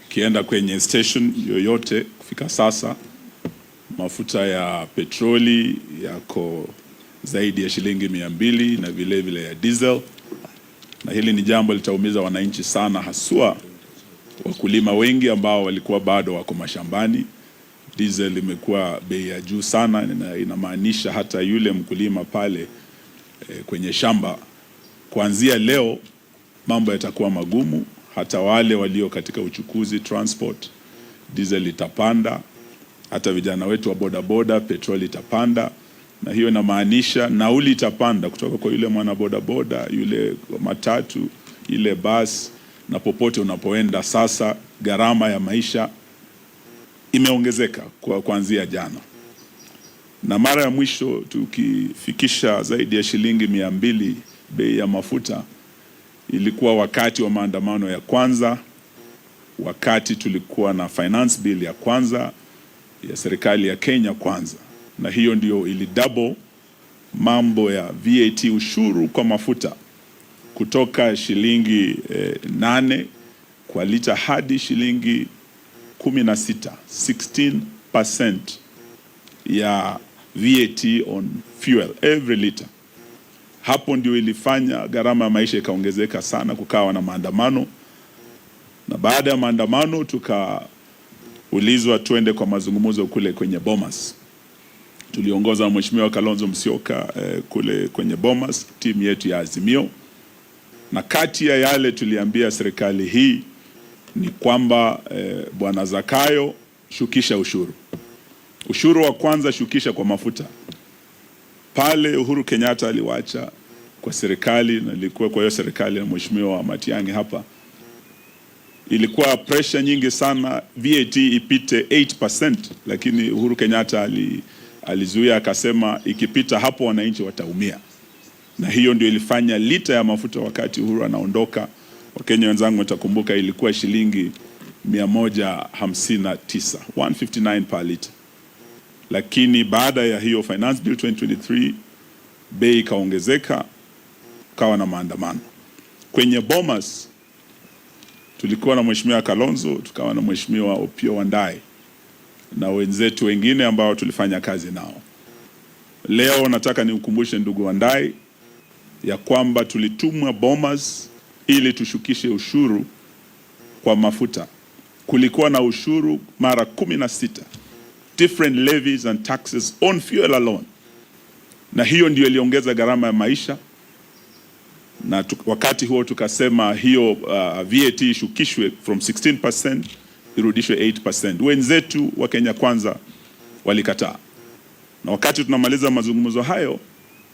Kienda kwenye station yoyote kufika sasa, mafuta ya petroli yako zaidi ya shilingi 200 na vile vile ya diesel, na hili ni jambo litaumiza wananchi sana, haswa wakulima wengi ambao walikuwa bado wako mashambani. Diesel imekuwa bei ya juu sana, na inamaanisha hata yule mkulima pale kwenye shamba, kuanzia leo mambo yatakuwa magumu. Hata wale walio katika uchukuzi, transport, diesel itapanda. Hata vijana wetu wa bodaboda, petroli itapanda, na hiyo inamaanisha nauli itapanda kutoka kwa yule mwana bodaboda, yule matatu, ile bus, na popote unapoenda. Sasa gharama ya maisha imeongezeka kuanzia jana, na mara ya mwisho tukifikisha zaidi ya shilingi 200 bei ya mafuta ilikuwa wakati wa maandamano ya kwanza, wakati tulikuwa na finance bill ya kwanza ya serikali ya Kenya kwanza, na hiyo ndio ili double mambo ya VAT, ushuru kwa mafuta, kutoka shilingi 8 kwa lita hadi shilingi 16, 16% ya VAT on fuel every liter. Hapo ndio ilifanya gharama ya maisha ikaongezeka sana, kukawa na maandamano, na baada ya maandamano tukaulizwa twende kwa mazungumzo kule kwenye Bomas. Tuliongoza na Mheshimiwa Kalonzo Musyoka kule kwenye Bomas, timu yetu ya Azimio, na kati ya yale tuliambia serikali hii ni kwamba Bwana Zakayo, shukisha ushuru. Ushuru wa kwanza shukisha kwa mafuta. Pale Uhuru Kenyatta aliwacha kwa serikali, na ilikuwa kwa hiyo serikali na Mheshimiwa Matiang'i hapa, ilikuwa pressure nyingi sana VAT ipite 8%, lakini Uhuru Kenyatta alizuia, akasema ikipita hapo wananchi wataumia. Na hiyo ndio ilifanya lita ya mafuta wakati Uhuru anaondoka, Wakenya wenzangu watakumbuka, ilikuwa shilingi 159, 159 per liter. Lakini baada ya hiyo finance bill 2023 bei ikaongezeka, kawa na maandamano. Kwenye Bomas tulikuwa na Mheshimiwa Kalonzo, tukawa na Mheshimiwa Opiyo Wandayi na wenzetu wengine ambao tulifanya kazi nao. Leo nataka niukumbushe ndugu Wandayi ya kwamba tulitumwa Bomas ili tushukishe ushuru kwa mafuta. Kulikuwa na ushuru mara 16, different levies and taxes on fuel alone, na hiyo ndio iliongeza gharama ya maisha. Na wakati huo tukasema hiyo VAT ishukishwe from 16% irudishwe 8%. Wenzetu wa Kenya Kwanza walikataa, na wakati tunamaliza mazungumzo hayo